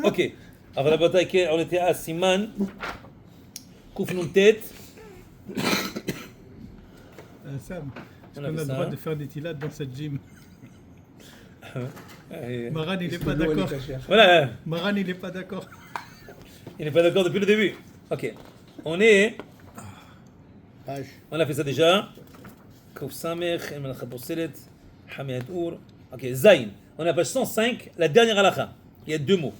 Ok, אבל רבותיי, on était à סימן קנ"ט. Sam, est-ce qu'on a le droit de faire des tilades dans cette gym? Maran, il n'est pas d'accord. Voilà, Maran, il n'est pas d'accord. il n'est pas d'accord depuis le début. Ok, on est. On a fait ça déjà. Kouf Samer, El Melacha Posselet, Hamid Our. Ok, Zayn. On a page 105, la dernière halakha. Il y a deux mots.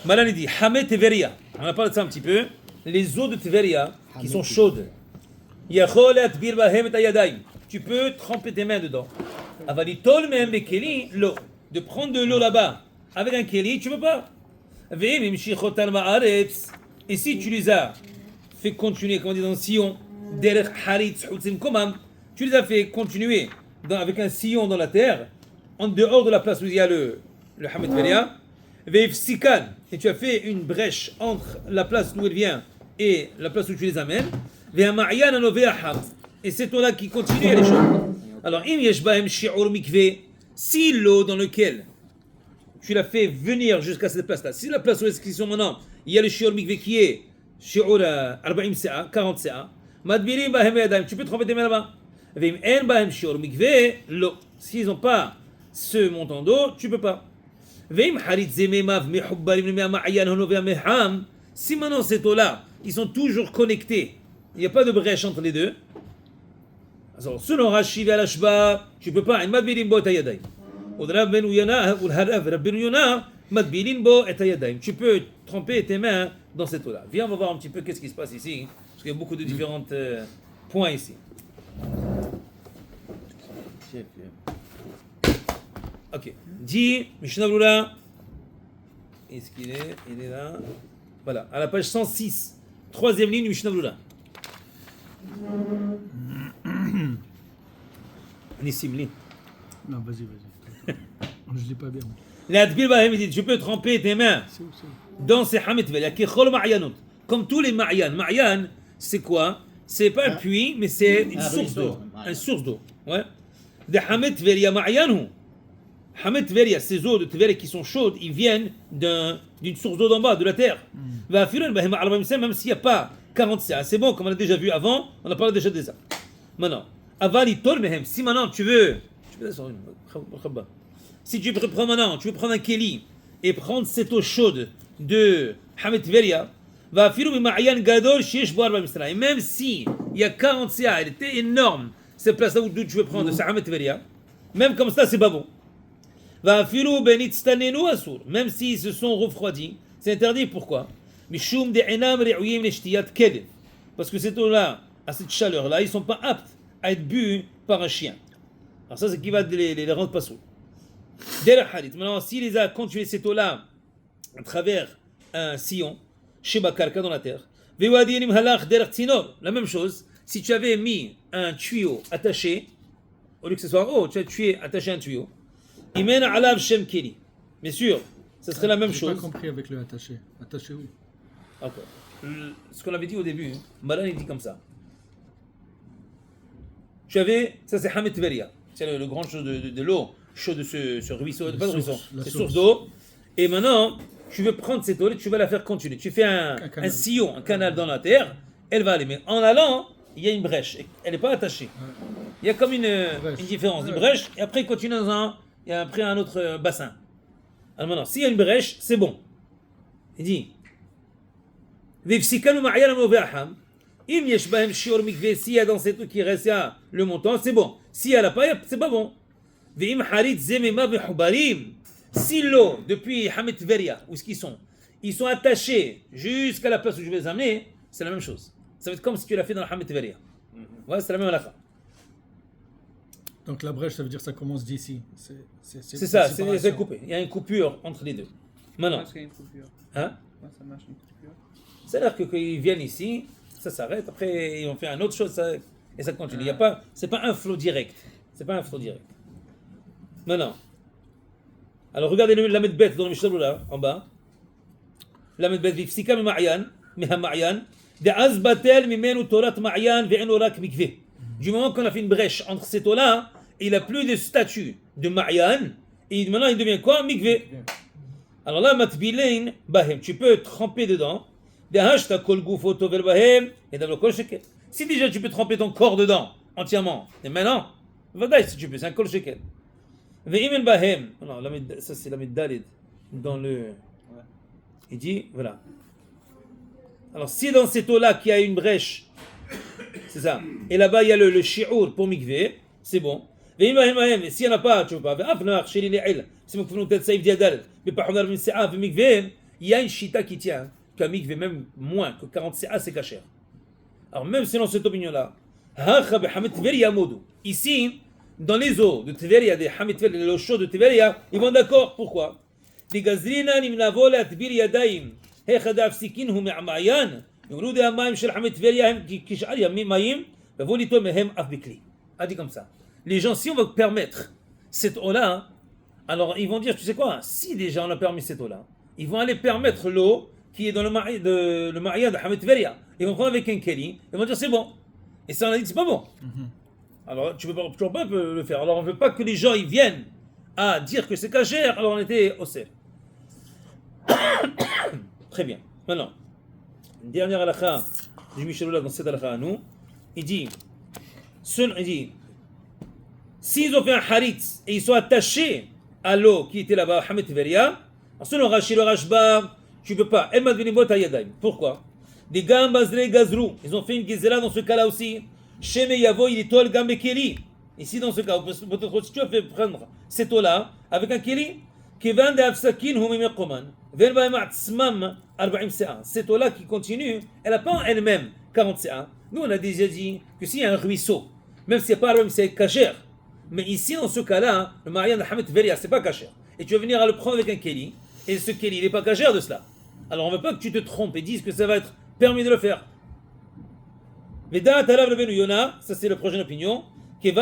Malan il dit Hamet Teveria. On a parlé de ça un petit peu. Les eaux de Teveria qui sont chaudes. Yacholet Bir Bahem et Ayadaim. Tu peux tremper tes mains dedans. Avalitol Mehem Bekeli, l'eau. De prendre de l'eau là-bas avec un keli, tu peux pas. Veim Imshichotal Ma'aretz. Et si tu les as fait continuer, comme on dit dans le sillon, Derech Haritz Hutzim Komam, tu les as fait continuer avec un sillon dans la terre, en dehors de la place où il y a le Hamet Veria, Veifsikan, et tu as fait une brèche entre la place d'où elle vient et la place où tu les amènes, Ve'ama'yan anove'aham, et c'est toi là qui continue à les choses. Alors, im yeshbahem shi'ur mikve, si l'eau dans lequel tu l'as fait venir jusqu'à cette place-là, si la place où ils sont maintenant, il y a le shi'ur mikve qui est shi'ur 40 sa'a, 40 sa'a, madbirim bahem yadayim, tu peux tremper tes mains là-bas. Ve'im en bahem shi'ur mikve, l'eau. S'ils n'ont pas ce montant d'eau, tu peux pas. Si maintenant cette eau-là, ils sont toujours connectés, il n'y a pas de brèche entre les deux. Alors, selon Rashi et Al-Ashba, tu peux pas. Tu peux tremper tes mains dans cette eau-là. Viens, on va voir un petit peu qu'est-ce qui se passe ici, parce qu'il y a beaucoup de différents points ici. Ok. Dit, Mishnah Brura. Est-ce qu'il est? Il est là. Voilà, à la page 106. Troisième ligne du Mishnah Brura. Nissim, lis. Non, vas-y. Je lis pas bien. L'Adbil Bahem dit, tu peux tremper tes mains dans ces Hamet Veria, Kechol Ma'yanot. Comme tous les Ma'yan. Ma'yan, c'est quoi? C'est pas un puits, mais c'est une source d'eau. Une source d'eau. Ouais. De Hamet Veria Ma'yanu. Hamet Veria, ces eaux de Tveria qui sont chaudes, ils viennent d'une source d'eau d'en bas, de la terre. Même s'il n'y a pas 40 sa, c'est bon, comme on a déjà vu avant, on a parlé déjà de ça. Maintenant, si maintenant tu veux prendre un keli et prendre cette eau chaude de Hamet Veria, et même si il y a 40 sa, elle était énorme, cette place-là où tu veux prendre de sa Hamet Veria, même comme ça, c'est pas bon. Même s'ils se sont refroidis, c'est interdit. Pourquoi? Parce que cette eau-là, à cette chaleur-là, ils ne sont pas aptes à être bu par un chien. Alors ça, c'est qui va les rendre pas sourds. Maintenant, s'il les a continué cette eau-là à travers un sillon, chez Bakarka dans la terre, la même chose, si tu avais mis un tuyau attaché, au lieu que ce soit en haut, tu as attaché un tuyau, Imen alav shem keli. Bien sûr, ce serait la même chose. J'ai pas compris avec le attaché. Attaché où? D'accord. Ce qu'on avait dit au début, Malan il dit comme ça. Tu avais, ça c'est Hamet Veria, c'est le grand chose de l'eau chaude de ce ruisseau, pas de ruisseau, cette source d'eau. Et maintenant, tu veux prendre cette eau et tu vas la faire continuer. Tu fais un sillon, un canal dans la terre, elle va aller. Mais en allant, il y a une brèche. Elle n'est pas attachée. Il y a comme une différence de brèche. Et après, il continue il y a après un autre bassin. Alors maintenant, s'il y a une brèche, c'est bon. Il dit s'il y a dans cette eau qui reste le montant, c'est bon. S'il y a la paille, c'est pas bon. Si l'eau, depuis Hamet Veria, où est-ce qu'ils sont? Ils sont attachés jusqu'à la place où je vais les amener, c'est la même chose. Ça va être comme si tu l'as fait dans la Hamet Veria. Ouais, c'est la même halakha. Donc la brèche, ça veut dire que ça commence d'ici. C'est ça, c'est coupé. Il y a une coupure entre les deux. Maintenant. Est-ce qu'il y a une coupure? Hein? Ça marche une coupure? C'est-à-dire que quand ils viennent ici, ça s'arrête. Après, ils ont fait une autre chose et ça continue. C'est pas un flot direct. C'est pas un flot direct. Maintenant. Alors regardez la medbet dans le Mishnah là, en bas. La medbet vifsika mi ma'yan, miha ma'yan, de azbatel mimenu torat ma'yan ve'enu rak mikveh. Du moment qu'on a fait une brèche entre cette eau-là, il n'a plus de statut de Ma'yan Et maintenant, il devient quoi? Mikvé. Alors là, matbilein bahem, tu peux tremper dedans. Si déjà tu peux tremper ton corps dedans entièrement, et maintenant, si tu peux, c'est un kol shekel. Non, ça c'est la médaille dans le. Il dit, voilà. Alors si dans cette eau-là qui a une brèche, c'est ça, et là-bas il y a le shi'ur pour mikvé, c'est bon. Et s'il n'y en a pas, tu ne peux pas. Il y a une chita qui tient qu'un mikvé, même moins que 40 CA, c'est cachère. Alors même selon cette opinion-là, ici, dans les eaux de Tveria, des Hamid Tveria, les eaux chaudes de Tveria, ils vont d'accord. Pourquoi? Ils vont dit comme ça. Les gens, si on va permettre cette eau-là, alors ils vont dire, tu sais quoi, si déjà on a permis cette eau-là, ils vont aller permettre l'eau qui est dans le Ma'ya de Hamid Tveria. Ils vont prendre avec un Keli, ils vont dire c'est bon. Et ça on a dit c'est pas bon. Alors tu ne peux toujours pas le faire. Alors on ne veut pas que les gens ils viennent à dire que c'est cachère, alors on était au sel. Très bien. Maintenant, une dernière halakha du Micheloula dans cette halakha à nous, il dit, s'ils ont fait un haritz et ils sont attachés à l'eau qui était là-bas, Hamid Tveria, selon Rashi le Rashba, tu ne peux pas. Pourquoi? Des gambazre gazrou, ils ont fait une gezela dans ce cas-là aussi. Sheme yavo il tol gambe keli. Ici dans ce cas, peut-être si tu as fait prendre cette eau-là avec un keli, kevan de afsakin hum meqoman, vel ba ma'tsmam 40 CA. Cette eau-là qui continue, elle n'a pas en elle-même 40 CA. Nous on a déjà dit que s'il y a un ruisseau, même s'il n'y a pas 40 c'est cachère. Mais ici dans ce cas-là, le mariage de Hamid Tveria, c'est pas cachère. Et tu vas venir à le prendre avec un keli, et ce keli il n'est pas cachère de cela. Alors on ne veut pas que tu te trompes et dises que ça va être permis de le faire. Ça c'est la prochaine opinion. Il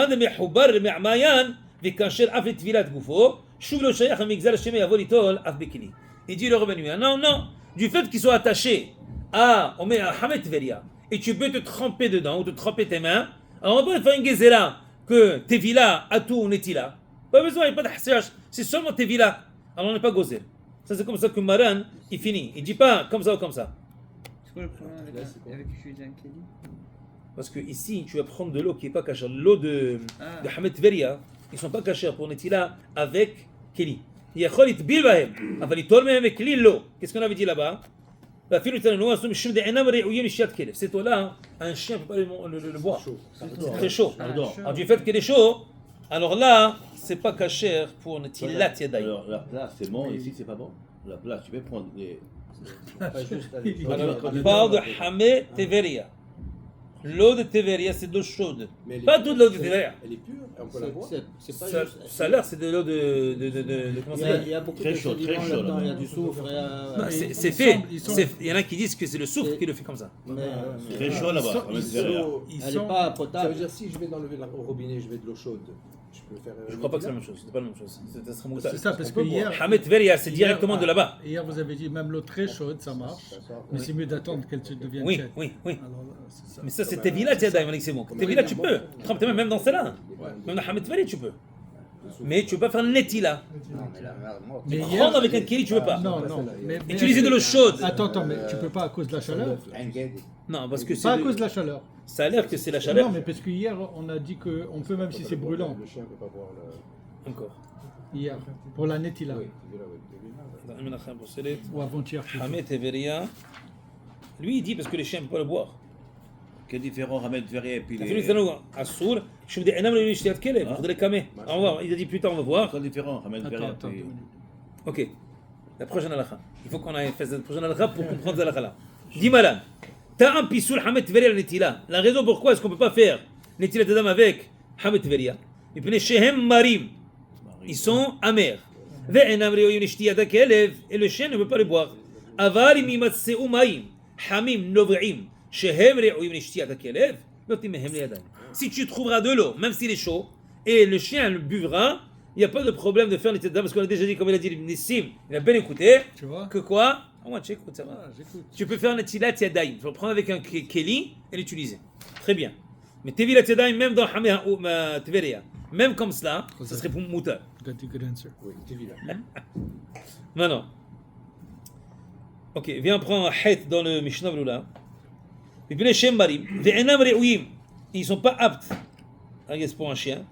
dit le revenu. Non, du fait qu'ils soient attachés à Hamid Tveria et tu peux te tremper dedans ou te tremper tes mains, alors on peut faire une gezela que Tevila, Atou, Netila. Pas besoin, il n'y a pas de hassage, c'est seulement Tevila. Alors on n'est pas gozel. Ça c'est comme ça que Maran il finit. Il ne dit pas comme ça ou comme ça. C'est quoi le problème avec utiliser un Keli? Parce que ici, tu vas prendre de l'eau qui n'est pas cachère. L'eau de Hamid Tveria, ils ne sont pas cachères pour Netila avec Keli. Qu'est-ce qu'on avait dit là-bas? Cette eau-là, un chien ne peut pas le boire. C'est très chaud. Alors du fait qu'elle est chaud, alors là, c'est pas cachère pour Netilat Yadayim. Alors la place c'est bon, ici c'est pas bon. La place, tu peux prendre des. Alors, on parle de Hamid Tveria. L'eau de Tveria, c'est de l'eau chaude. Pas toute l'eau de Tveria. Elle est pure, on peut la boire. Ça a l'air, c'est de l'eau de comment ça s'appelle? Il y a beaucoup de sédiments là-dedans, il y a du soufre. C'est fait. Il y en a qui disent que c'est le soufre qui le fait comme ça. Très chaud là-bas. Elle n'est pas potable. Ça veut dire si je vais d'enlever au robinet, je vais de l'eau chaude. Je peux faire. Je crois pas que c'est la même chose. C'est pas la même chose. C'est ça, parce que hier. Hamid Tveria, c'est directement de là-bas. Hier, vous avez dit même l'eau très chaude, ça marche. Mais c'est mieux d'attendre qu'elle devienne tiède. Oui. Alors, c'est ça. Mais ça, c'est Tevila, Tiadaïm, c'est bon. Tevila, tu peux. Trempe tes mains, même dans celle-là. Même dans Hamid Tveria, tu peux. Mais tu peux pas faire Netila. Mais prendre avec un keli, tu peux pas. Non. Utiliser de l'eau chaude. Attends, mais tu peux pas à cause de la chaleur. Non, parce que Pas à cause de la chaleur. ça a l'air que c'est la chaleur. Non, mais parce que hier, on a dit qu'on peut même si c'est brûlant. Le chien ne peut pas boire le. Encore. Hier, pour la netila. Ou avant-hier. Hamid Tveria, lui, il dit parce que les chiens ne peuvent pas le boire. Quel différent Hamid Tveria et puis Il les. a dit plus tard, on va voir. Quel différent Hamid Tveria. Attends. Ok. La prochaine halakha. Il faut qu'on aille faire la prochaine halakha pour comprendre la halakha là. Dis Malan. T'as un pissoul Hamid Tveria Netila. La raison pourquoi est-ce qu'on ne peut pas faire Netila Tadam avec Hamid Tveria? Et puis les Shehem Marim. Ils sont amers. Et le chien ne peut pas les boire. Avarim imatseu maim. Hamim novrim. Shehem re'oim nishtiyat hakelev. Si tu trouveras de l'eau, même s'il est chaud, et le chien le buvra, il n'y a pas de problème de faire les têtes parce qu'on a déjà dit, comme il a dit Nissim, il a bien écouté, Tu vois? que quoi? Moi, tu écoutes, ça va. Ah, j'écoute. Tu peux faire Netilat Yadayim. Tu peux le prendre avec un Keli et l'utiliser. Très bien. Mais Tevilat Yadayim, même dans Hamid Tveria, Même comme cela, ça serait pour moutar. Got a good answer. Oui, t'es vilain. Maintenant. Ok, viens prendre un het dans le Mishnah Brula. Mipnei shem barim, ve'enam re'uyim. Ils sont pas aptes. Regarde, c'est pour un chien.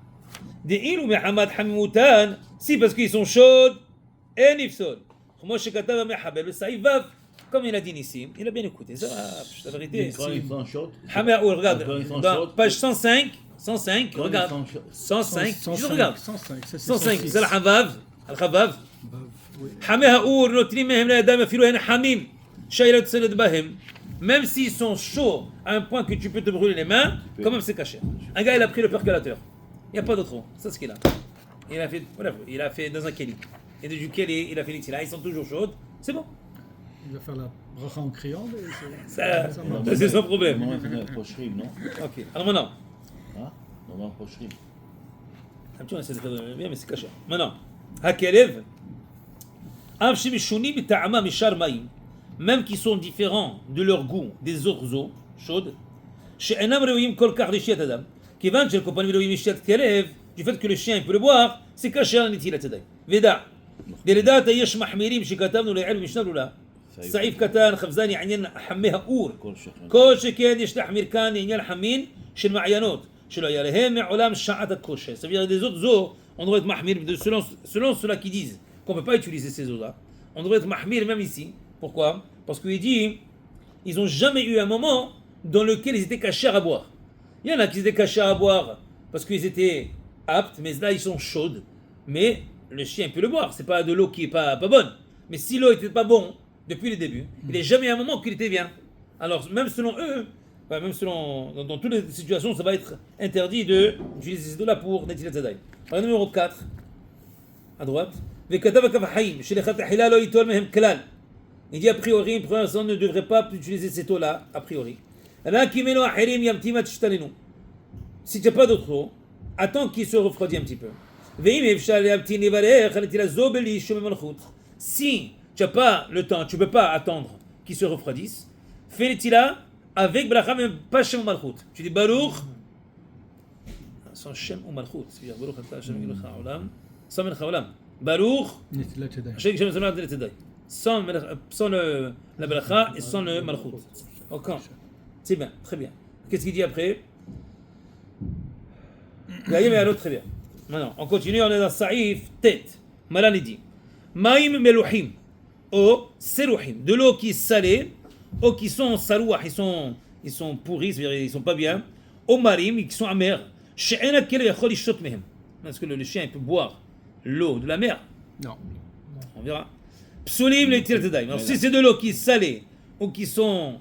De'il mehamad hamimutan, si parce qu'ils sont chauds, et nifsol. Moi, je katav mehabel, saïf vav. Comme il a dit Nissim, il a bien écouté. Ça, la vérité. Quand ils sont chauds, Hamaoul, regarde, Quand ils sont dans chauds, page 105, regarde. 105, je regarde. 105, ça, c'est 105, 106. c'est le Havav. Oui. حمي هؤور نوترين مهم لا دام في هنا حميم شايلة تسند بهم même s'ils sont chauds à un point que tu peux te brûler les mains, quand même c'est caché. Un gars il a pris le percolateur, il n'y a pas d'autre mot, c'est ce qu'il a. Il a fait dans un kéli. Et du kéli, il a fait l'ixila, ils sont toujours chauds, c'est bon. Il va faire la bracha en criant. Ça, ça marche. c'est son problème. normalement, c'est Poshrim, non? Ok, alors maintenant, Hein? Normalement, Poshrim. un petit peu on essaie de faire bien, mais c'est caché. Maintenant, Hakelev, même qui sont différents de leur goût des autres eaux chaudes, du fait que le chien peut le boire, c'est caché en netilat yadayim. Veda, דלדעת יש מחמירים שכתבנו לעיל במשנה ברורה. סעיף קטן חפזני עניין חמי האור. כל שכן יש להחמיר כאן לעניין חמין של מעיינות, שלא היה להם מעולם שעת הכושר. Ça veut dire des autres eaux, on devrait être mahmir selon ceux-là qui disent qu'on ne peut pas utiliser ces eaux-là. On devrait être mahmir même ici. Pourquoi? Parce qu'il dit, ils n'ont jamais eu un moment dans lequel ils étaient cachés à boire. Il y en a qui étaient cachés à boire parce qu'ils étaient aptes, mais là ils sont chaudes. Mais le chien peut le boire, c'est pas de l'eau qui est pas bonne. Mais si l'eau était pas bonne depuis le début, il n'est jamais un moment qu'il était bien. Alors même selon eux, même selon dans toutes les situations, ça va être interdit d'utiliser ces eaux-là pour Netilat Yadayim. Par numéro 4, à droite. Il dit a priori, une personne ne devrait pas utiliser cette eau-là, a priori. Si tu n'as pas d'autre eau, attends qu'il se refroidisse un petit peu. Si tu n'as pas le temps, tu ne peux pas attendre qu'il se refroidisse, fais les tila avec bracha, même pas Shem ou Malchut. Tu dis Baruch, sans Shem ou Malchut, c'est-à-dire Baruch Ata Hashem Melech HaOlam, sans Melech HaOlam. Baruch, sans la bracha et sans le Malchut. Ok, c'est bien, très bien. Qu'est-ce qu'il dit après? Très bien. Maintenant, on continue, on est dans Saïf, tête. Malan il dit Maïm melouhim, eau selouhim, de l'eau qui est salée, eau qui sont salouah, ils sont pourris, c'est-à-dire ils sont pas bien, eau marim, qui sont amers. She'ena kel yachol yishtot mehem. Est-ce que le chien il peut boire l'eau de la mer? Non. On verra. Psulim le tir tedayim. Alors si c'est de l'eau qui est salée, ou qui sont,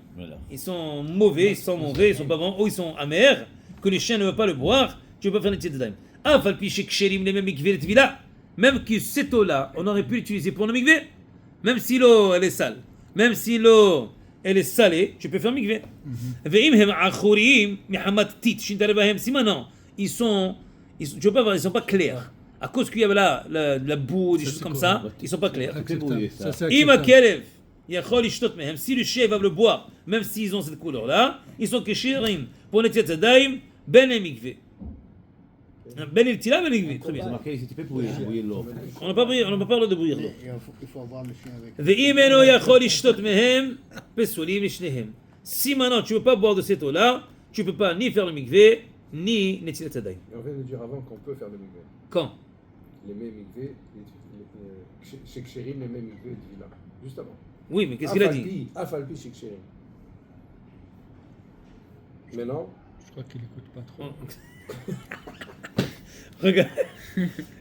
ils sont mauvais, ils sont pas bons, ou ils sont amers, que le chien ne veut pas le boire, tu peux pas faire le tir tedayim. Même que cette eau-là, on aurait pu l'utiliser pour le mikvé, même si l'eau elle est sale, même si l'eau elle est salée, tu peux faire mikvé. Si maintenant ils sont pas clairs, à cause qu'il y avait là la boue, des choses comme ça, ils sont pas clairs. Si le chien va le boire, même s'ils ont cette couleur-là, ils sont keshirim pour le tzedayim ben le mikvé. Ben il tira, ben il très bien. C'est marqué ici, tu peux bouillir l'eau. On n'a pas parlé de bouillir l'eau. Il faut avoir le chien avec. Ve'imeno yachol ishtot mehem pesulim lishnehem. Si maintenant tu ne peux pas boire de cette eau-là, tu ne peux pas ni faire le mikvé, ni netilat yadayim. On vient de dire avant qu'on peut faire le mikvé. Quand? Les mêmes mikvé, chez Kshérim, les mêmes mikvé de Vila. Juste avant. Oui, mais qu'est-ce qu'il a dit? Afalpi chez Kshérim. Maintenant, Je crois qu'il n'écoute pas trop. Regarde,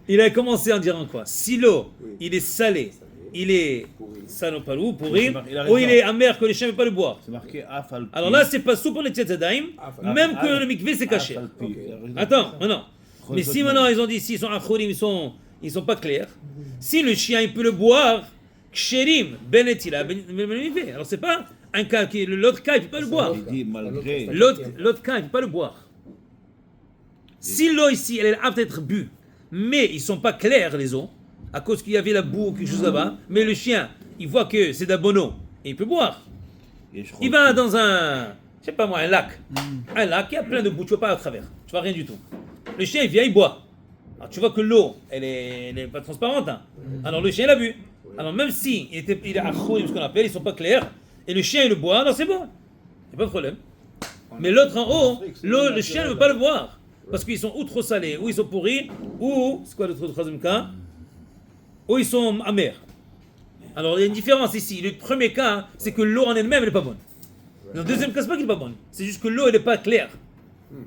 il a commencé en disant quoi? Si l'eau, il est salé, il est salopalou, pourri, ou il est amer que les chiens ne peuvent pas le boire. C'est marqué Afalpi. Alors là, c'est pas sous pour les tzedayim, même que le mikvé c'est caché. Attends, maintenant. Mais si maintenant ils ont dit s'ils sont achorim, ils sont pas clairs. Si le chien il peut le boire, ksherim benetila ben mikvé. Alors c'est pas un cas qui l'autre cas il peut pas le boire. Il dit malgré. L'autre cas il peut pas le boire. Si l'eau ici elle est apte à être bue, mais ils sont pas clairs les eaux, à cause qu'il y avait la boue ou quelque chose là-bas, mais le chien il voit que c'est d'abono et il peut boire. Il va dans un, je sais pas moi, un lac. Un lac, il y a plein de boue, tu ne vas pas à travers. Tu vois rien du tout. Le chien, il vient, il boit. Alors tu vois que l'eau, elle est pas transparente. Hein. Alors le chien l'a bu. Alors même si il est achoum, ce qu'on appelle, ils sont pas clairs, et le chien il le boit, alors c'est bon. Il n'y a pas de problème. Mais l'autre en haut, le chien ne veut pas le boire. Parce qu'ils sont ou trop salés, ou ils sont pourris, ou, c'est quoi le troisième cas? Ou ils sont amers. Alors il y a une différence ici. Le premier cas, c'est que l'eau en elle-même, elle n'est pas bonne. Le deuxième cas, c'est pas qu'elle n'est pas bonne. C'est juste que l'eau, elle n'est pas claire.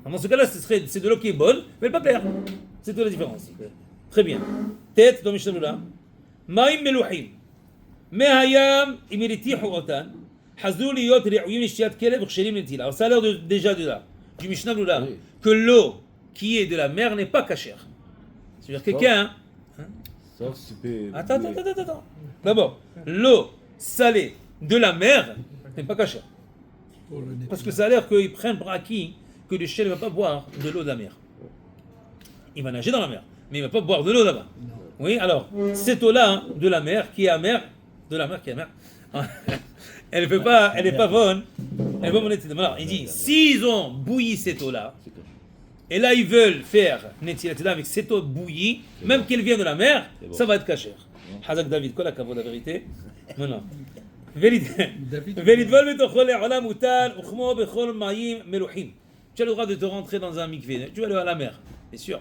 Dans ce cas-là, c'est de l'eau qui est bonne, mais elle n'est pas claire. C'est toute la différence. Très bien. Tête dans Mishnah Lula. Maïm melouhim. Mehayam imiritihu otan. Hazou liyot re'uyim nishtiyat kelev kshelim netila. Alors ça a l'air déjà de là, du Mishnah Lula, que l'eau qui est de la mer n'est pas cachère. C'est-à-dire quelqu'un... Sauf si tu peux. Attends. D'abord, l'eau salée de la mer n'est pas cachère. Parce que ça a l'air qu'ils prennent pour acquis que le chien ne va pas boire de l'eau de la mer. Il va nager dans la mer, mais il ne va pas boire de l'eau là-bas. Oui, alors, cette eau-là de la mer qui est amère, elle n'est pas bonne. Elle est pas bonne. Alors, il dit, s'ils ont bouilli cette eau-là, et là ils veulent faire Netilatila avec cette eau bouillie, même qu'elle vient de la mer, ça va être cachère. Hazak David, quoi la cavo, la vérité? Non. Tu as le droit de te rentrer dans un mikvé. Tu vas aller à la mer, bien sûr.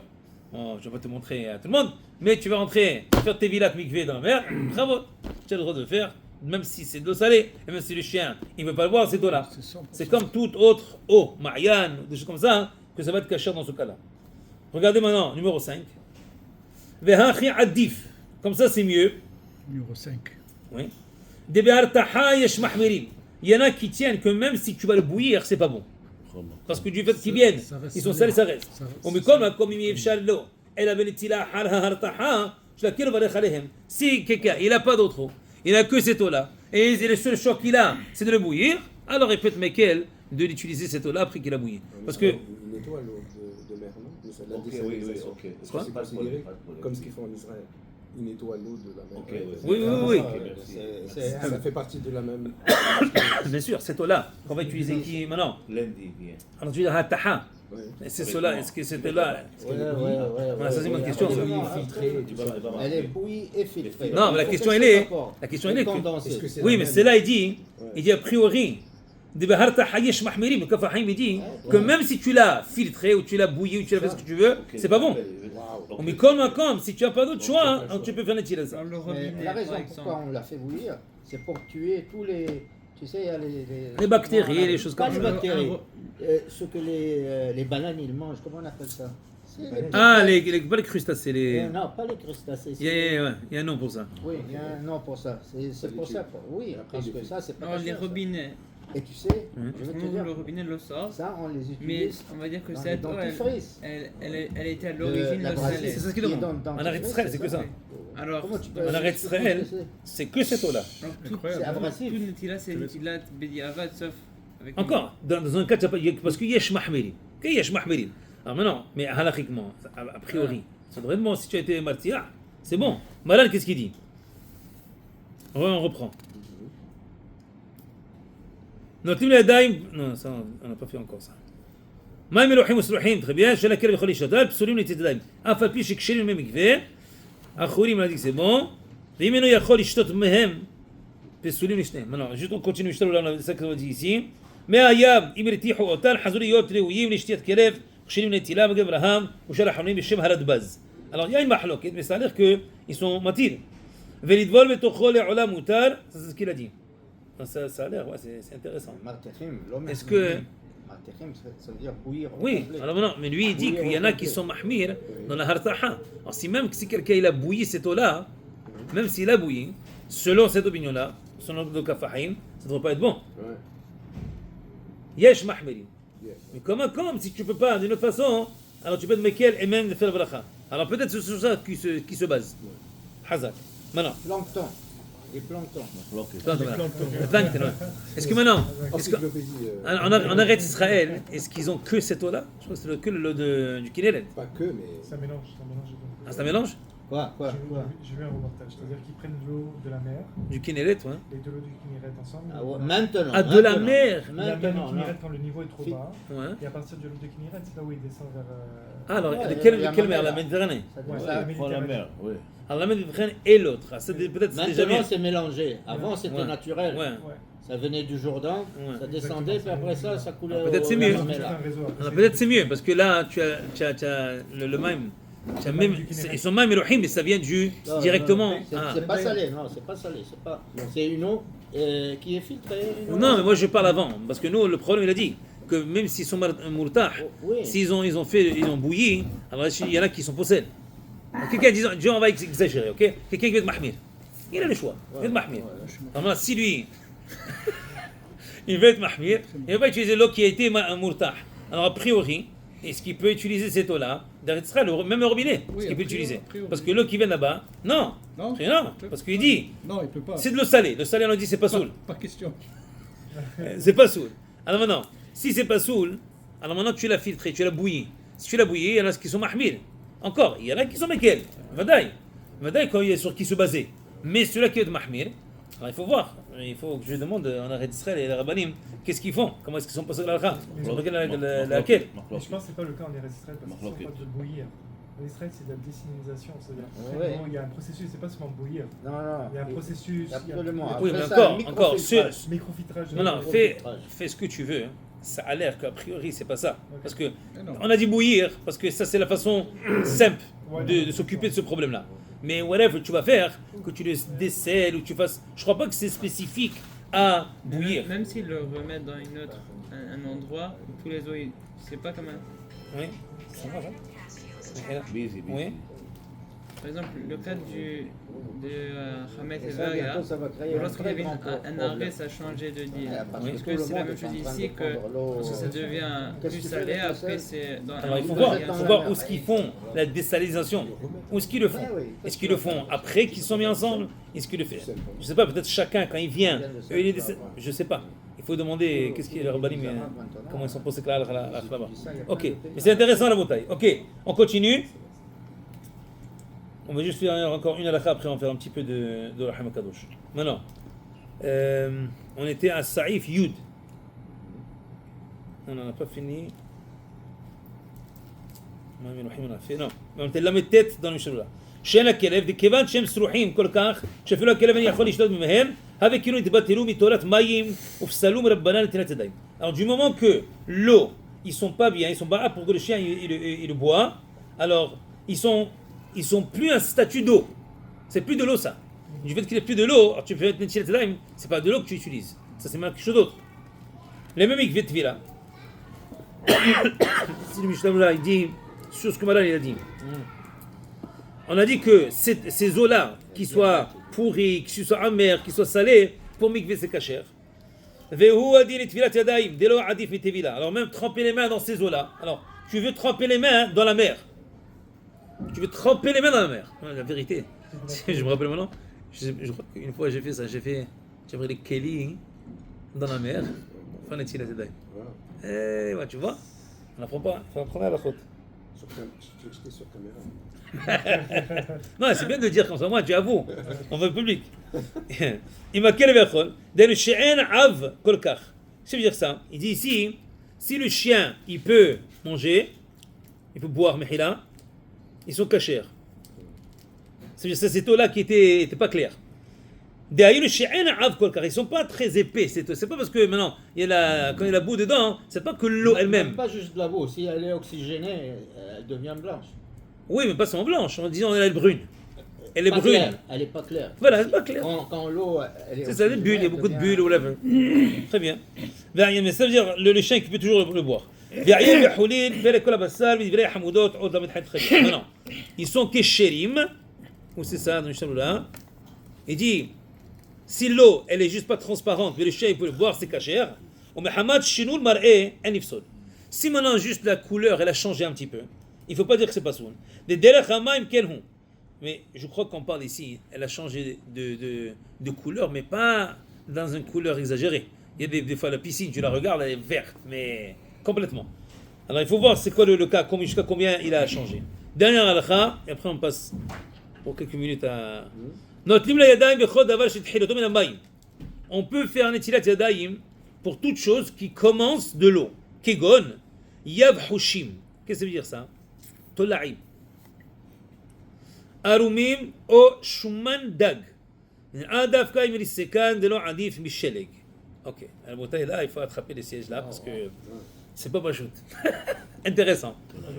Bon, je ne vais pas te montrer à tout le monde, mais tu vas rentrer, faire tes villas mikvé dans la mer. Bravo. Tu as le droit de le faire, même si c'est de l'eau salée, et même si le chien il ne veut pas le boire, cette eau-là. C'est comme toute autre eau, Marianne, des choses comme ça, hein, que ça va être caché dans ce cas-là. Regardez maintenant, numéro 5. Vehachi adif. Comme ça, c'est mieux. Numéro 5. Oui. Il y en a qui tiennent que même si tu vas le bouillir, c'est pas bon. Parce que du fait qu'ils viennent, ils sont salés, ça reste. Si quelqu'un, il n'a pas d'autre eau, il n'a que cette eau-là, et le seul choix qu'il a, c'est de le bouillir, alors il peut être Mekel de l'utiliser cette eau-là après qu'il a bouilli. Parce que... Il nettoie l'eau de mer, non? La désalinisation. C'est Quoi? considéré comme ce qu'ils font en Israël. Ils nettoient l'eau de la mer. Oui. Ça fait partie de la même... Bien sûr, cette eau-là, qu'on va utiliser qui maintenant? Lundi vient. Alors tu dis Hataha. C'est cela, est-ce que c'était là? Ouais. Ça c'est ma question. Ça. Elle est bouillie et filtrée. Non, mais la question elle est que... Oui, mais c'est là, il dit a priori, il dit que même si tu l'as filtré ou tu l'as bouilli ou tu l'as fait ce que tu veux, c'est pas bon. Mais comme si tu n'as pas d'autre choix, hein, tu peux faire nettoyer ça. La raison pourquoi on l'a fait bouillir, c'est pour tuer tous les... Tu sais, il y a les bactéries, les choses comme ça. Pas les bactéries. Ce que les bananes, ils mangent, comment on appelle ça? Ah, pas les crustacés. Non, pas les crustacés. Il y a un nom pour ça. Oui, il y a un nom pour ça. C'est pour ça. Oui, parce que ça, c'est pas... Non, les robinets. Et tu sais, je vais te On dire, le robinet l'eau sort. ça, on les Mais utilise on va dire que dans cette les eau, dentifrices. elle était à l'origine la l'eau Brésil. salée. C'est ça ce qu'il demande. En arrêt d'Israël, c'est que ça. Alors, Comment tu peux... En arrêt d'Israël, c'est que cette eau-là. C'est abrasif. tout Nutella, c'est Nutella Bediavad, sauf avec... Encore, dans un cas, parce qu'il y a Shmahmirin. Qu'il y a Shmahmirin. Alors maintenant, mais halachiquement, a priori, ça devrait être bon si tu as été martyr, c'est bon. Malal, qu'est-ce qu'il dit? On reprend. Non, ça, on n'a pas fait encore ça. Maïm Elohim Usruhim, très bien. Chez laquelle il faut les psulim les tzedaim. Afal pi shekshelim même mikveh. Achourim a dit que c'est bon. Vimeno yachol ishtot mehem. Psulim lishtem. Maintenant, juste on continue. C'est ça qu'on dit ici. Mais ayam imirtihu otan hazuriyot leuyim lishtiyat kelev. Kshelim netila mag Abraham. Ushal hachonim bishem haradbaz. Alors il y a une mahloket, mais ça a l'air que ils sont matir. Velidvol betocho le'olam mutar. C'est ce qu'il a dit. Ça a l'air, ouais, c'est intéressant. Est-ce que... Martechim, ça veut dire bouillir. Oui, alors maintenant, mais lui il dit qu'il y en a qui sont mahmir dans la hartaha. Alors si quelqu'un il a bouilli cette eau-là, même s'il a bouilli, selon cette opinion-là, selon le kafahim, ça ne devrait pas être bon. Yesh mahmirin. Mais comment, si tu ne peux pas d'une autre façon, alors tu peux être mekel et même faire le bracha. Alors peut-être c'est sur ça qui se base. Hazak. Maintenant. Plancton. Des planctons. Est-ce que maintenant, en arrêt d'Israël, est-ce qu'ils ont que cette eau-là? Je crois que c'est que l'eau du Kinélet. Pas que, mais... Ça mélange. Ah, ça mélange? Quoi J'ai vu un reportage, c'est-à-dire qu'ils prennent de l'eau de la mer Du Kinéret, ouais. et de l'eau du Kinneret ensemble. Ah ouais, maintenant. Ah, de la maintenant. mer. Ils amènent Maintenant, le non. Kinneret quand le niveau est trop bas. Ouais. Et à partir de l'eau du Kinneret, c'est là où ils descendent vers. Ah, alors, Ouais, quelle il y a mer? ma La mer. Méditerranée. Ça Ouais, doit- la Prends la Méditerranée. mer, oui. Alors, la Méditerranée et l'autre. Ah, peut-être c'est déjà Maintenant, bien. c'est mélangé. Avant, c'était Ouais. naturel. Ouais. Ouais. Ça venait du Jourdain, Ouais. ça descendait, puis après ça coulait. Ah, peut-être au- c'est au- mieux. la Ils ont mer, juste là. un réseau. Après, Alors, c'est- peut-être c'est mieux, parce que là, tu as le même. Tu as même ils sont même Elohim, mais ça vient Non, directement. non, Ah. C'est pas salé, non, c'est pas salé. C'est une eau qui est filtrée. une eau- Non, mais moi je parle avant, parce que nous, le problème, il a dit que même s'ils sont mourtah, Oui. s'ils ont bouilli, alors il y en a qui sont possèdent. Quelqu'un dit, on va exagérer, ok? Quelqu'un qui veut être mahmir, il a le choix, il veut être mahmir. Alors si lui, il veut être mahmir, il ne va pas utiliser l'eau qui a été mourtah. Alors a priori, est-ce qu'il peut utiliser cette eau-là? Ce sera même le robinet, Oui, ce qu'il peut a priori, utiliser. a priori. Parce que l'eau qui vient là-bas, non, Non. parce qu'il dit, Non, il peut pas. c'est de l'eau salée. Le salé, on a dit, c'est pas saoul. Pas question. C'est pas saoul. Alors maintenant, si c'est pas saoul, alors maintenant tu l'as filtré, tu l'as bouilli. Si tu l'as bouilli, il y en a qui sont mahmir. Encore, il y en a qui sont mekel. Vadaï. Vadaï, quand il y a sur qui se baser. Mais celui-là qui est mahmir, alors il faut voir. Il faut que je demande en arrêt d'Israël et les rabbanim, qu'est-ce qu'ils font? Comment est-ce qu'ils sont passés à l'alcha? Ils ont regardé laquelle? Mais je pense que c'est pas le cas en Eretz Israël parce qu'ils ne sont pas de bouillir. En Israël, c'est de la décinisation, c'est-à-dire Ouais. il y a un processus, c'est pas seulement bouillir. Non, non. Il y a un processus, Absolument. Oui, mais Après ça, encore, microfiltrage. microfiltrage. Non, non, gros fais filtrage. ce que tu veux. Ça a l'air qu'a priori, c'est pas ça. Parce que non. on a dit bouillir, parce que ça, c'est la façon simple Ouais, de non. s'occuper de ce problème-là. Mais whatever tu vas faire, que tu le décèles ou tu fasses. Je crois pas que c'est spécifique à bouillir. Même s'ils le remettent dans une autre, un endroit où tous les eaux, c'est pas comme un. Oui, ça marche, hein? Busy, busy. Oui. Par exemple, le cas de Hamet Et et ça, Vaga, bientôt, ça va créer un lorsqu'il y très avait grand un problème. arrêt, ça changeait de deal. Ouais, parce Oui. que Est-ce tout que le c'est la monde même est en chose train de ici que prendre l'eau. parce que ça devient Qu'est-ce plus que tu salé, fais, après Marcel? c'est dans Alors il faut Vous voir, êtes dans faut la voir mer. où est-ce qu'ils font la désalinisation. Où est-ce qu'ils le font? Ah oui. Est-ce qu'ils le font après qu'ils sont mis ensemble? Est-ce qu'ils le font? Je sais pas, peut-être chacun quand il vient, eux, il est je sais pas. Il faut demander qu'est-ce qu'il y a le rabbanim, comment ils sont posés là-bas. Ok, mais c'est intéressant la bouteille. Ok, on continue. On va juste faire encore une halakha, après on va faire un petit peu de Rahim Kadosh. Maintenant, on était à Saïf Yud. On n'en a pas fini. On a fait, non. Mais on était la tête dans le Mishnah. שאין הכלב, וכיוון שהם סרוחים כל כך, שאפילו הכלב אינו יכול לשלוט מהם, הווה כאילו נתבטלו מתורת מים ופסלו מרבנן נטילת ידיים. Alors du moment que l'eau, ils sont pas bien, ils sont pas là pour que le chien il le boit, alors ils sont plus un statut d'eau. C'est plus de l'eau ça. Du fait qu'il n'y a plus de l'eau, alors tu peux mettre netilat yadayim, c'est pas de l'eau que tu utilises. Ça c'est même quelque chose d'autre. Les mêmes mikveh tvila. Si le Mishnah il dit sur ce que Malan il a dit. On a dit que ces eaux-là, qui soient pourries, qui soient amères, qui soient salées, pour mikveh c'est kasher. Alors même tremper les mains dans ces eaux-là. Alors, tu veux tremper les mains dans la mer. Tu veux tremper les mains dans la mer. La vérité, je me rappelle maintenant, je crois qu'une fois j'ai fait ça, j'ai pris les keli dans la mer. Et ouais, tu vois, on n'apprend pas, il faut apprendre à la faute. J'étais sur caméra. Non, c'est bien de dire comme ça, moi, tu avoues, on va le public. Il m'a quel verchol, d'un chien av kolkach. Ça veut dire ça. Il dit ici, si le chien, il peut manger, il peut boire mehila, ils sont cachers. Ça veut dire ça, cette eau-là qui était pas claire. Derrière le chien av kolkach, ils sont pas très épais. C'est pas parce que maintenant, quand il y a la boue dedans, c'est pas que l'eau elle-même. Même pas juste de la boue, si elle est oxygénée, elle devient blanche. Oui, mais pas seulement blanche, en disant elle est brune. Elle est Pas brune. claire, elle n'est pas claire. Voilà, elle n'est pas claire. Quand l'eau, elle est C'est ça, des bulles, il y a beaucoup de bulles, ou whatever. Très bien. Mais ça veut dire le chien qui peut toujours le boire. Non, non. Ils sont kesherim, ou c'est ça dans le chameau là. Il dit, si l'eau, elle est juste pas transparente, mais le chien il peut le boire, c'est kasher. Si maintenant juste la couleur, elle a changé un petit peu, il ne faut pas dire que c'est pas soun. Mais je crois qu'on parle ici, elle a changé de couleur, mais pas dans une couleur exagérée. Il y a des fois la piscine, tu la regardes, elle est verte, mais complètement. Alors il faut voir c'est quoi le cas, jusqu'à combien il a changé. Dernière halakha, et après on passe pour quelques minutes à... Notlim la yadayim bechol davar shetchilato min hamayim. On peut faire un netilat yadayim pour toute chose qui commence de l'eau. Kegon, yav hushim. Qu'est-ce que ça veut dire ça? Tolaim. Arumim o shuman dag. Dafka im risekan de lo adif misheleg. Ok, là, il faut attraper les sièges là parce que c'est pas bachout. Intéressant.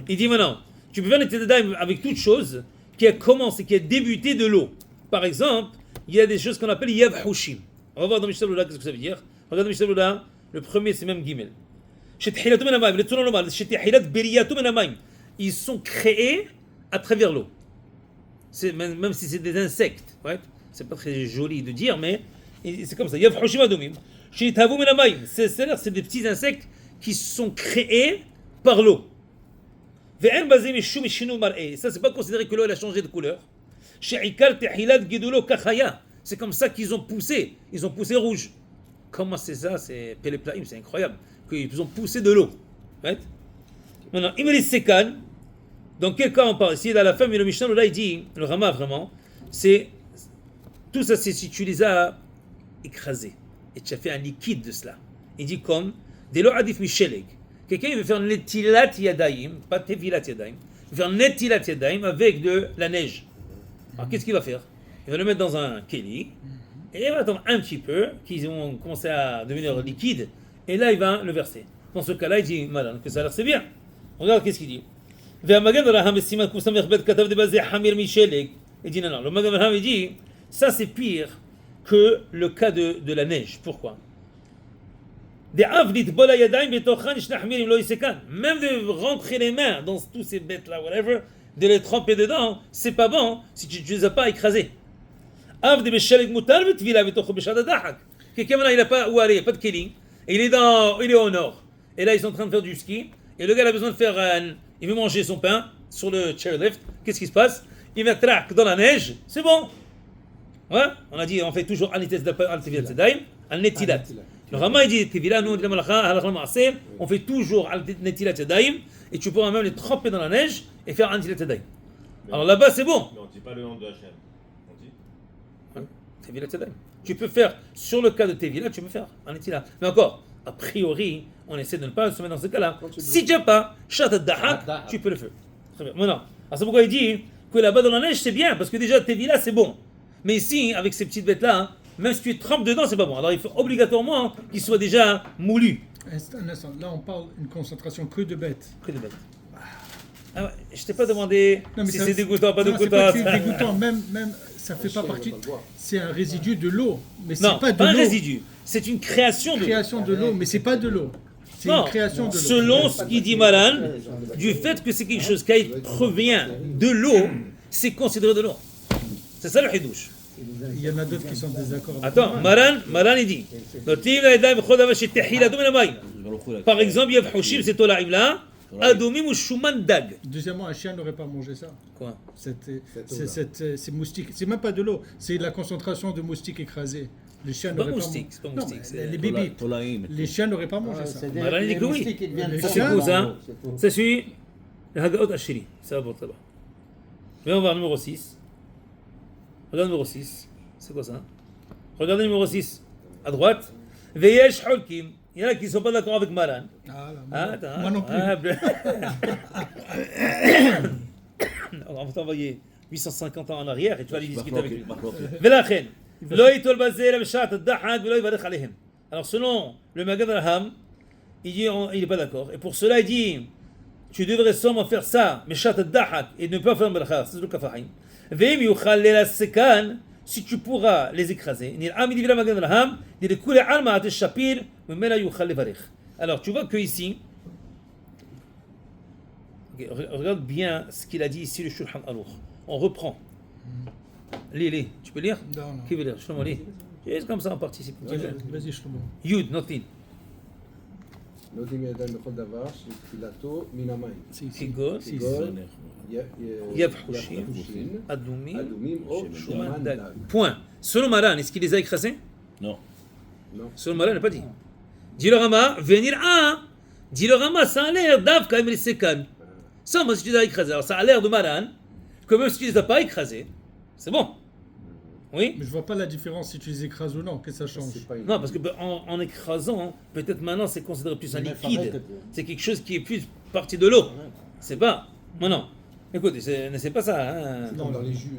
Il dit maintenant, tu peux faire un netilat yadayim avec toute chose qui a commencé, qui a débuté de l'eau. Par exemple, il y a des choses qu'on appelle Yav Hushim. On va voir dans Mishnah Berurah qu'est-ce que ça veut dire. Regarde dans Mishnah Berurah, le premier c'est même Gimel. Ils sont créés à travers l'eau. Même si c'est des insectes. Right? C'est pas très joli de dire, mais c'est comme ça. Yav Hushim Adumim. C'est des petits insectes qui sont créés par l'eau. Ça, c'est pas considéré que l'eau elle a changé de couleur. C'est comme ça qu'ils ont poussé. Ils ont poussé rouge. Comment c'est ça? C'est Péléplaïm, c'est incroyable. Qu'ils ont poussé de l'eau. Right? Maintenant, Imelis Sekan, dans quel cas on parle? Ici, à la fin, mais le Mishnah, là, il dit, le Rama vraiment, c'est tout ça, c'est si tu les as écrasés et tu as fait un liquide de cela. Il dit comme, dès lo adif misheleg. Quelqu'un il veut faire netilat yadayim, pas tevilat yadayim, il veut faire netilat yadayim avec de la neige. Alors qu'est-ce qu'il va faire? Il va le mettre dans un keli et il va attendre un petit peu qu'ils vont commencer à devenir liquides et là il va le verser. Dans ce cas-là, il dit malin que ça a l'air c'est bien. Regarde qu'est-ce qu'il dit. Il dit non, le Magen Avraham il dit ça c'est pire que le cas de la neige. Pourquoi? Même de rentrer les mains dans tous ces bêtes là, whatever, de les tremper dedans, c'est pas bon si tu ne les as pas écrasés. Quelqu'un maintenant il n'a pas où aller, pas de kéli, et il est au nord. Et là ils sont en train de faire du ski, et le gars il a besoin de faire il veut manger son pain sur le chairlift. Qu'est-ce qui se passe? Il va trac dans la neige, c'est bon. Ouais, on a dit on fait toujours al-netilat. Le Rama il dit on fait toujours al-netilat yadayim et tu pourras même les tremper dans la neige et faire al-netilat yadayim. Alors là-bas c'est bon. Mais on ne dit pas le nom de la chaîne. On dit Tevilat yadayim. Tu peux faire sur le cas de Tevilat, tu peux faire al-netilat. Mais encore, a priori, on essaie de ne pas se mettre dans ce cas-là. Si tu n'as pas shat ad-dahak, tu peux le faire. Très bien. Maintenant, c'est pourquoi il dit que là-bas dans la neige c'est bien parce que déjà Tevilat c'est bon. Mais ici, avec ces petites bêtes-là, même si tu trempes dedans, c'est pas bon. Alors il faut obligatoirement qu'ils soient déjà moulus. Un instant, là on parle une concentration que de bêtes. Que de bêtes. Ah ouais, je t'ai pas demandé si c'est dégoûtant, pas dégoûtant. C'est pas que c'est dégoûtant, même ça fait pas partie. C'est un résidu de l'eau, mais c'est non, pas de l'eau. Un résidu. C'est une création de l'eau. Création de l'eau, mais c'est pas de l'eau. C'est une création de l'eau. Selon ce qu'il dit Maran, du fait que c'est quelque chose qui provient de l'eau, c'est considéré de l'eau. C'est ça le hidouche. Il y en a d'autres qui sont désaccords. Attends, Maran il dit par exemple, Yav Hushim, c'est Tolaim là, Adomim ou Shuman Dag. Deuxièmement, un chien n'aurait pas mangé ça. Quoi? Ces moustiques. C'est même pas de l'eau, c'est la concentration de moustiques écrasés. Les chiens n'auraient pas mangé. C'est pas moustique, c'est les bébés. Les chiens n'auraient pas mangé ça. Maran dit que oui. Les C'est quoi ça? Ça suit le Hagaot Ashiri. Ça va pour là-bas. Je vais voir le numéro 6. Regarde le numéro 6. C'est quoi ça? Regardez le numéro 6. À droite. Veyesh Holkim. Il y en a qui ne sont pas d'accord avec Maran. Moi non plus. On va t'envoyer 850 ans en arrière et tu vas aller discuter avec lui. Velachen. Alors selon le Magen Avraham, il dit il n'est pas d'accord. Et pour cela il dit tu devrais seulement faire ça, Meshat ad-Dahak, et ne pas faire Melacha, c'est le Kafahim. Veim yuchal lela sekan, si tu pourras les écraser. Alors tu vois que ici, regarde bien ce qu'il a dit ici le Shulchan Aruch. On reprend. Lis. Tu peux lire? Non. Qui veut lire? Shlomo, lis. Juste comme ça on participe. Vas-y, Shlomo. Yud, notin. נוטים ידיים בכל דבר שתחילתו מן המים. כגון, יב חושים, אדומים או שומן דג. Point. Selon Maran, est-ce qu'il les a écrasés? Non. Selon Maran, il n'a pas dit. Dit le Rama, venir à. Dit le Rama, ça a l'air d'Avka Emel Sekan. Ça, moi, si tu les as écrasés. Alors, ça a l'air de Maran que même si tu ne les as pas écrasés, C'est bon. Oui. Mais je vois pas la différence si tu les écrases ou non, que ça change. C'est pas une- Non, parce que en écrasant, peut-être maintenant c'est considéré plus un liquide. C'est quelque chose qui est plus parti de l'eau. C'est pas. Non. Écoute, c'est pas ça. Hein. C'est comme dans les jus.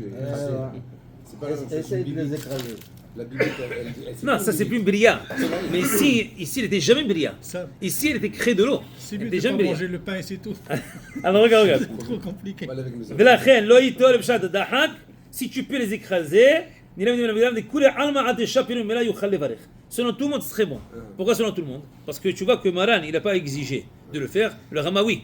C'est pas la même chose. Essaye de les Bibitte. écraser. La bibitte, Non, ça c'est plus une bria. Mais ici il était jamais une bria. Ça, Ici, il était créé de l'eau. c'est Il mieux était de pas jamais bria. manger le pain et c'est tout. Alors regarde. C'est trop compliqué. Pas avec mes ולכן לא ייטול בשעת הדחק, si tu peux les écraser, selon tout le monde, ce serait bon. Pourquoi selon tout le monde? Parce que tu vois que Maran, il n'a pas exigé de le faire, le Rama oui.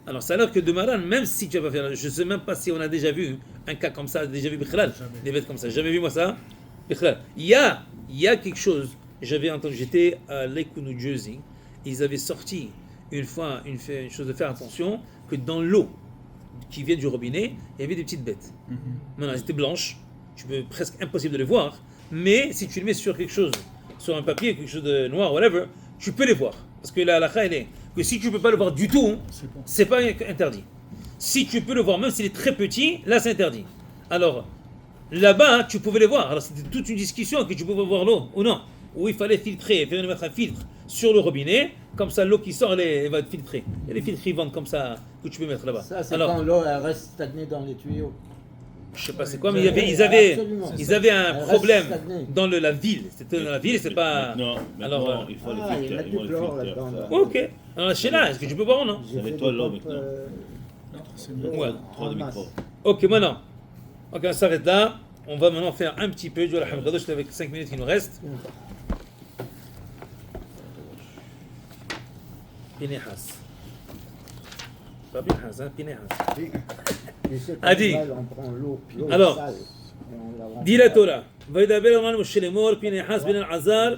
Alors ça a l'air que de Maran, même si tu vas pas faire, je ne sais même pas si on a déjà vu un cas comme ça, déjà vu Bikhlal, des bêtes comme ça, jamais vu moi ça. Bikhlal. Il y a quelque chose, j'avais entendu, j'étais à Lake New Jersey, ils avaient sorti une fois une chose de faire attention, que dans l'eau qui vient du robinet, il y avait des petites bêtes. Maintenant, elles étaient blanches, tu peux presque impossible de les voir, mais si tu les mets sur quelque chose, sur un papier, quelque chose de noir, whatever, tu peux les voir. Parce que la halakha, elle est que si tu ne peux pas le voir du tout, C'est bon. c'est pas interdit. Si tu peux le voir, même s'il est très petit, là c'est interdit. Alors, là-bas, tu pouvais les voir. Alors c'était toute une discussion que tu pouvais voir l'eau ou non. Où il fallait filtrer, faire mettre un filtre sur le robinet, comme ça l'eau qui sort, elle va être filtrée. Il y a des filtres qui vendent comme ça, que tu peux mettre là-bas. Ça, c'est Alors, quand l'eau elle reste stagnée dans les tuyaux. je sais pas c'est quoi, mais ils avaient un Elle problème reste stagnée. dans la ville. C'était dans la ville, c'est pas. Non, Alors, maintenant, il faut Ah, le il y filtre. a Ils du vont le chlore filtre. là-dedans. Là. Ok. Alors chez là, est-ce que tu peux boire ou non? J'ai Ça fait nettoie des l'eau pompes, maintenant. C'est mieux. Ouais. Trop de en micro. masse. Ok, maintenant. Ok, on s'arrête là. On va maintenant faire un petit peu. Je dois la avec 5 minutes qui nous restent. Pinehas. Pas Pinehas, hein, Pinehas. Tu sais, quand Adi. on prend l'eau Alors, sale et on la remplit Dit la pas. Torah. וידבר אמרנו משה לאמור, פנחס בן אלעזר,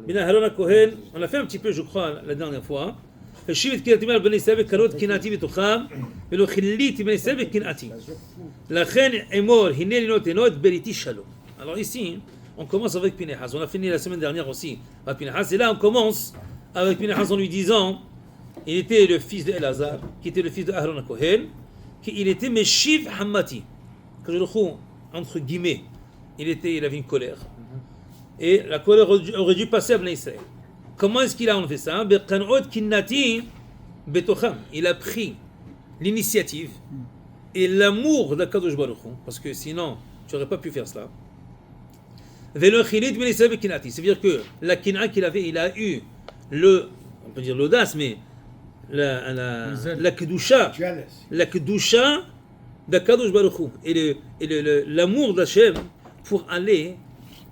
בן אהרון הכהן. On l'a fait un petit peu, je crois, la dernière fois. השיב את קנאתי מעל בני ישראל וקראות קנאתי בתוכם, ולא כיליתי בני ישראל בקנאתי. לכן אמור, הנה לי נותנו את בריתי שלום. Alors ici, on commence avec Pinehas. On a fini la semaine dernière aussi avec Pinehas. Et là, on commence avec Pinehas en lui disant, il était le fils d'Elazar, qui était le fils d'Aaron Kohen, qu'il était Meshiv Hammati. Que je le trouve, entre guillemets, il avait une colère. Et la colère aurait dû passer à Bnei Israël. Comment est-ce qu'il a enlevé ça? Beqan'ot kinnati betocham. Il a pris l'initiative et l'amour d'Akadosh Baruch Hu, parce que sinon, tu n'aurais pas pu faire cela. Velo chilit Bnei Israël bekinati. C'est-à-dire que la kina qu'il avait, il a eu on peut dire l'audace, mais la kedusha, la kedusha d'Akadosh Baruch Hu et l'amour d'Hachem pour aller.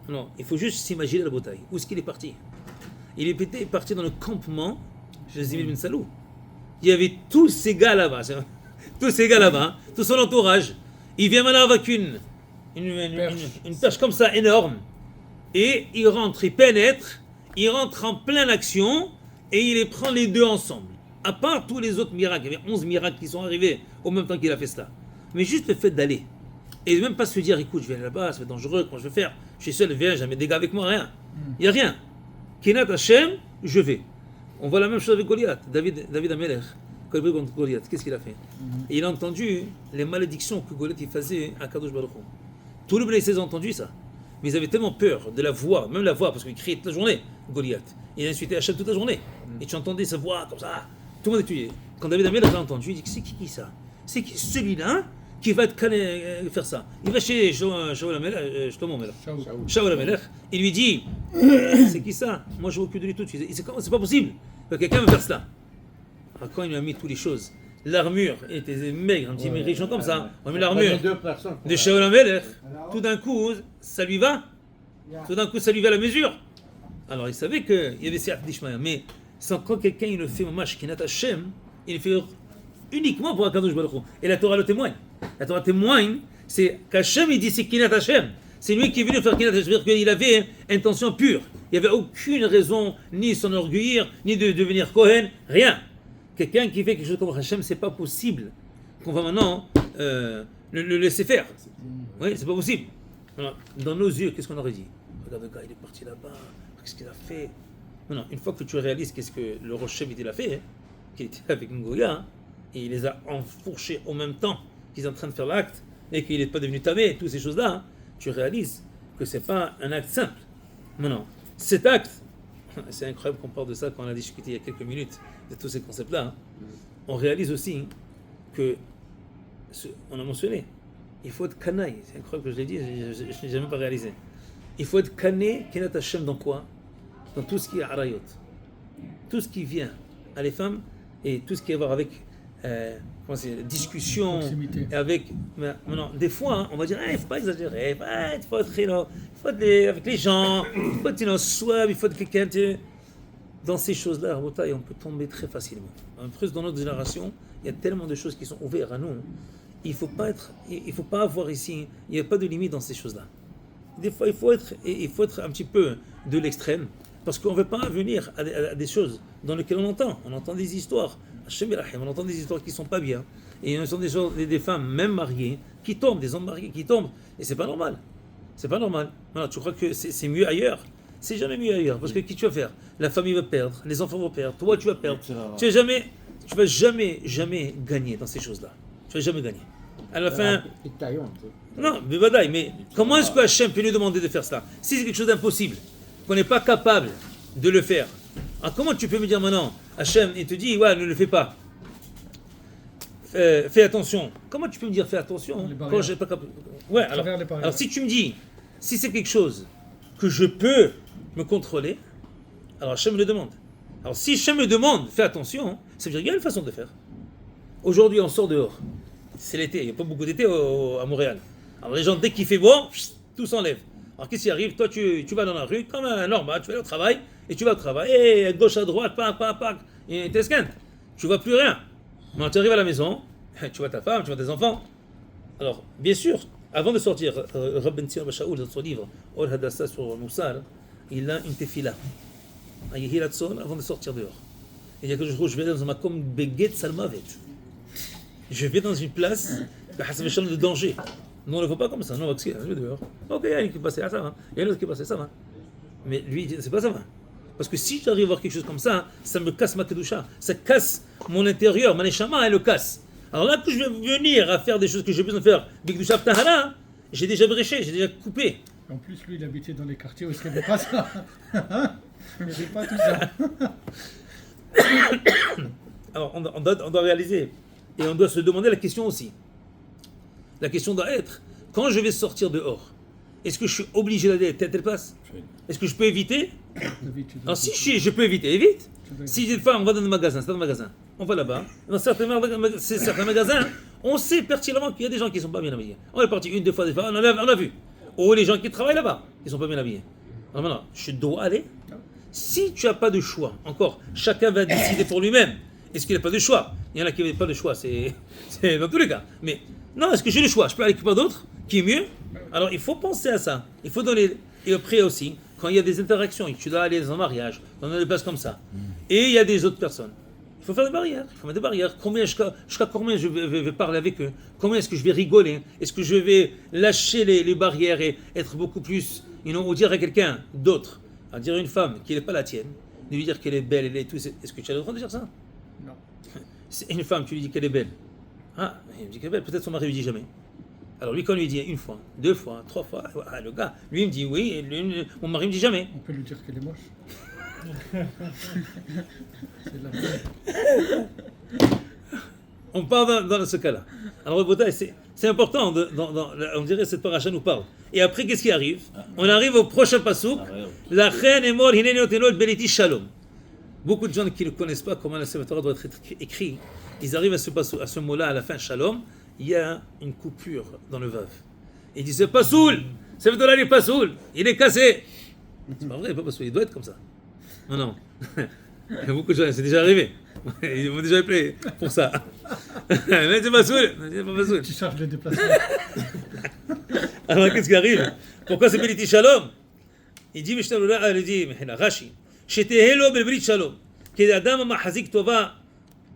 Non, il faut juste s'imaginer la bataille. Où est-ce qu'il est parti? Il était parti dans le campement de Zimil bin Salou. Il y avait tous ces gars là-bas, tout son entourage. Il vient maintenant avec une tâche comme ça énorme. Et il rentre, il pénètre, il rentre en pleine action et il les prend les deux ensemble. À part tous les autres miracles, il y avait 11 miracles qui sont arrivés au même temps qu'il a fait cela. Mais juste le fait d'aller. Et même pas se dire, écoute, je vais aller là-bas, ça va être dangereux, comment je vais faire? Je suis seul, viens, j'ai mes dégâts avec moi, rien. Il n'y a rien. Kenat Hashem, je vais. On voit la même chose avec Goliath. David Amelech, quand il prit contre Goliath, qu'est-ce qu'il a fait? Et il a entendu les malédictions que Goliath il faisait à Kadosh Baruch Hu. Tout le blessé a entendu ça. Mais ils avaient tellement peur de la voix, même la voix, parce qu'il criait toute la journée, Goliath. Il a insulté Hachem toute la journée. Et tu entendais sa voix comme ça. Tout le monde est tué. Quand David Amelech l'a entendu, il dit, c'est qui ça? C'est qui celui-là qui va faire ça? Il va chez Shaul Amelech, il lui dit, c'est qui ça? Moi je m'occupe de lui tout de suite. C'est pas possible que quelqu'un me faire cela. Alors, quand il lui a mis toutes les choses, l'armure était maigre, un petit méchant comme ça, on a mis l'armure de Shaul Amelech, tout d'un coup, ça lui va? Tout d'un coup, ça lui va à la mesure. Alors il savait qu'il y avait certes d'Ishmaël, mais sans quand quelqu'un il le fait mamash Kinat Hashem, il le fait uniquement pour Akadosh Baruch Hu. Et la Torah le témoigne. La Torah témoigne, c'est qu'Hachem il dit c'est Kinat Hashem. C'est lui qui est venu faire Kinat Hashem. C'est-à-dire qu'il avait intention pure. Il n'y avait aucune raison ni s'enorgueillir, ni de devenir Kohen, rien. Quelqu'un qui fait quelque chose comme Hachem, c'est pas possible qu'on va maintenant le laisser faire. Oui, c'est pas possible. Alors, dans nos yeux, qu'est-ce qu'on aurait dit? Regarde le gars, il est parti là-bas, qu'est-ce qu'il a fait? Non, une fois que tu réalises qu'est-ce que le Rocher il a fait, qu'il était avec Ngoya, et il les a enfourchés en même temps qu'ils sont en train de faire l'acte, et qu'il n'est pas devenu tamé, toutes ces choses-là, hein, tu réalises que c'est pas un acte simple. Non. Cet acte, c'est incroyable qu'on parle de ça quand on a discuté il y a quelques minutes de tous ces concepts-là. Hein. On réalise aussi que, on a mentionné, il faut être canaille. C'est incroyable que je l'ai dit, je n'ai jamais pas réalisé. Il faut être cané, Kenat Hashem dans quoi? Dans tout ce qui est arayot. Tout ce qui vient à les femmes et tout ce qui a à voir avec discussion, et avec. Maintenant, des fois, hein, on va dire, il ne faut pas exagérer, il faut être avec les gens, il faut être suave, il faut être quelqu'un. Dans ces choses-là, on peut tomber très facilement. En plus, dans notre génération, il y a tellement de choses qui sont ouvertes à nous. Il ne faut pas avoir ici, il n'y a pas de limite dans ces choses-là. Des fois, il faut être un petit peu de l'extrême, parce qu'on ne veut pas venir à des choses dans lesquelles on entend des histoires, on entend des histoires qui ne sont pas bien, et ce sont des femmes, même mariées, qui tombent, des hommes mariés qui tombent, et c'est pas normal. C'est pas normal. Alors, tu crois que c'est mieux ailleurs? C'est jamais mieux ailleurs, parce que qui tu vas faire? La famille va perdre, les enfants vont perdre, toi tu vas perdre. Tu vas jamais gagner dans ces choses-là. Tu vas jamais gagner. À la fin. Non, mais comment est-ce que Hachem peut nous demander de faire cela? Si c'est quelque chose d'impossible, qu'on n'est pas capable de le faire, alors comment tu peux me dire maintenant, Hachem, il te dit, ouais, ne le fais pas. Fais attention. Comment tu peux me dire fais attention quand j'ai pas capable? Ouais, alors si tu me dis, si c'est quelque chose que je peux me contrôler, alors Hachem me le demande. Alors si Hachem me demande, fais attention, ça veut dire qu'il y a une façon de faire. Aujourd'hui, on sort dehors. C'est l'été, il n'y a pas beaucoup d'été à Montréal. Alors les gens, dès qu'il fait bon, tout s'enlève. Alors qu'est-ce qui arrive? Toi, tu vas dans la rue, comme un normal, tu vas aller au travail, et tu vas au travail, et à gauche, à droite, et t'esquintes. Tu vois plus rien. Mais tu arrives à la maison, tu vois ta femme, tu vois tes enfants. Alors, bien sûr, avant de sortir, Rabbi Tzir Bashaoul, dans son livre, Or Hadassah sur Moussar, il a une tefila. Avant de sortir dehors. Il y a quelque chose, je vais dans un makom beget salmavet. Je vais dans une place de danger. Nous, on ne le voit pas comme ça. Nous, on va dehors. Ok, il y a un qui est passé, ça va. Il y a un autre qui est passé, ça va. Mais lui, c'est pas ça va. Parce que si j'arrive à voir quelque chose comme ça, ça me casse ma kedusha. Ça casse mon intérieur, ma neshama, elle le casse. Alors là, que je vais venir à faire des choses que j'ai besoin de faire, bikdusha ptahara, j'ai déjà bréché, j'ai déjà coupé. En plus, lui, il habitait dans les quartiers où il n'y avait pas ça. Il n'y avait pas tout ça. Alors, on doit réaliser. Et on doit se demander la question aussi. La question doit être, quand je vais sortir dehors, est-ce que je suis obligé d'aller à telle place? Est-ce que je peux éviter? Alors si je peux éviter, évite. Si des fois on va dans un magasin, c'est un magasin, on va là-bas, dans certains magasins, on sait pertinemment qu'il y a des gens qui ne sont pas bien habillés. On est parti une, deux fois, on a vu. Ou les gens qui travaillent là-bas, ils ne sont pas bien habillés. Alors maintenant, je dois aller. Si tu n'as pas de choix, encore, chacun va décider pour lui-même. Est-ce qu'il n'a pas de choix? Il y en a qui n'ont pas de choix, c'est dans tous les cas. Mais non, est-ce que j'ai le choix? Je peux aller quelque part d'autre qui est mieux? Alors il faut penser à ça. Il faut donner. Et après aussi, quand il y a des interactions, tu dois aller dans un mariage, dans des places comme ça, et il y a des autres personnes, il faut faire des barrières. Il faut mettre des barrières. Jusqu'à combien je vais parler avec eux? Combien est-ce que je vais rigoler? Est-ce que je vais lâcher les barrières et être beaucoup plus, ou dire à quelqu'un d'autre, à dire à une femme qui n'est pas la tienne, de lui dire qu'elle est belle, elle est tout. Est-ce que tu as le droit de dire ça? Non. C'est une femme, tu lui dis qu'elle est belle. Ah, il me dit qu'elle est belle, peut-être son mari lui dit jamais. Alors lui, quand on lui dit une fois, deux fois, trois fois, le gars, lui il me dit oui, et mon mari me dit jamais. On peut lui dire qu'elle est moche. C'est de la peine. On parle dans ce cas-là. Alors c'est important, on dirait cette paracha nous parle. Et après, qu'est-ce qui arrive? On arrive au prochain pasouk. La reine est morte, hineni otenot beliti shalom. Beaucoup de gens qui ne connaissent pas comment la Torah doit être écrit, ils arrivent à ce mot-là, à la fin, shalom, il y a une coupure dans le vav. Ils disent, c'est pas soul, c'est Torah n'est pas soul, il est cassé. C'est pas vrai, il n'est pas soul, il doit être comme ça. Non. Il y a beaucoup de gens, c'est déjà arrivé. Ils m'ont déjà appelé pour ça. Mais c'est pas soul, c'est pas soul. Tu charges le déplacement. Alors qu'est-ce qui arrive? Pourquoi c'est Beliti Shalom? Il dit, Rashi, שתהה בברית שלום, כאדם המחזיק טובה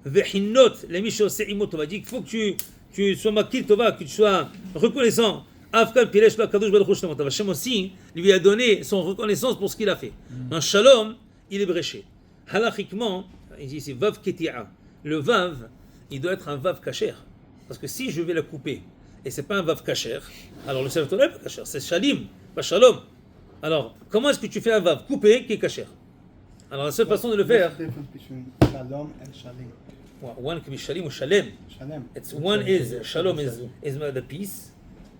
וחינות למי שעושה עמו טובה. Il faut que tu sois makil tova, que tu sois reconnaissant. Afkal piresh lo akadosh baruch hu shlamot. Hashem aussi lui a donné son reconnaissance pour ce qu'il a fait. Un shalom, il est bréché. Halachiquement, il dit ici vav keti'a. Le vav, il doit être un vav kasher. Parce que si je vais la couper et c'est pas un vav kasher, alors le Sefer Torah est pas kasher, c'est shalim, pas shalom. Alors, comment est-ce que tu fais un vav coupé qui est kasher? Alors la seule façon de le faire, What's the difference between shalom and shalim? one can be shalim or shalem. Shalem. It's one is shalom is the peace,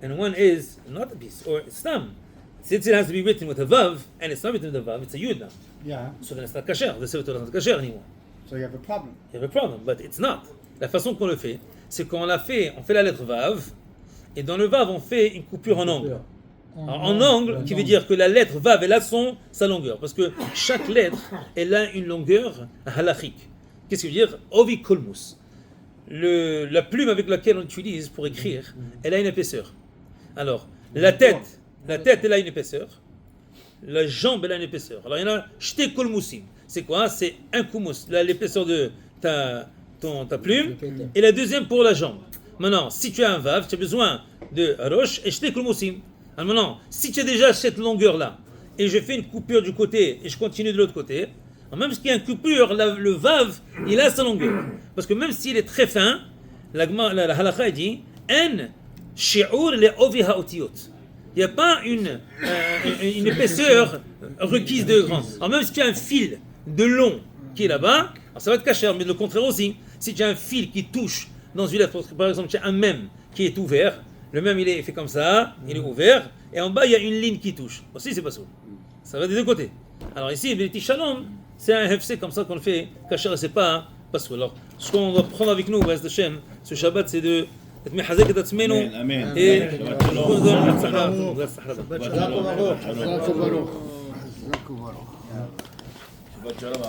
and one is not the peace or stam. Since it has to be written with a vav and it's not written with a vav, it's a yud now. Yeah. So then it's not kasher. The Sefer Torah is not kasher anymore. So you have a problem. You have a problem, but it's not. La façon qu'on le fait, c'est qu'on l'a fait, on fait la lettre vav, et dans le vav on fait une coupure en angle. Alors, en angle, qui veut dire que la lettre vav elle a sa longueur, parce que chaque lettre elle a une longueur halachique. Qu'est-ce que veut dire? Ovi kolmus. La plume avec laquelle on utilise pour écrire, elle a une épaisseur. Alors, la tête elle a une épaisseur, la jambe elle a une épaisseur. Alors il y en a shte kolmusim. C'est quoi? C'est un kumus, l'épaisseur de ta plume, et la deuxième pour la jambe. Maintenant, si tu as un vav, tu as besoin de roche et shte kolmusim. Alors maintenant, si tu as déjà cette longueur-là, et je fais une coupure du côté, et je continue de l'autre côté, même s'il y a une coupure, le vav, il a sa longueur. Parce que même s'il est très fin, la halakha dit, en shi'ur le ovi ha'otiyot. Il n'y a pas une épaisseur requise de grand. Alors même si tu as un fil de long qui est là-bas, alors ça va être kasher, mais le contraire aussi. Si tu as un fil qui touche dans une lettre, par exemple, tu as un mem qui est ouvert, le mem il est fait comme ça, il est ouvert, et en bas il y a une ligne qui touche. Aussi c'est pas ça. Ça va des deux côtés. Alors ici, Béti Shalom, c'est un hefsek comme ça qu'on le fait, kasher, c'est pas pas ça. Alors ce qu'on doit prendre avec nous, ce Shabbat, c'est de محزق تسمينه ايه Shalom.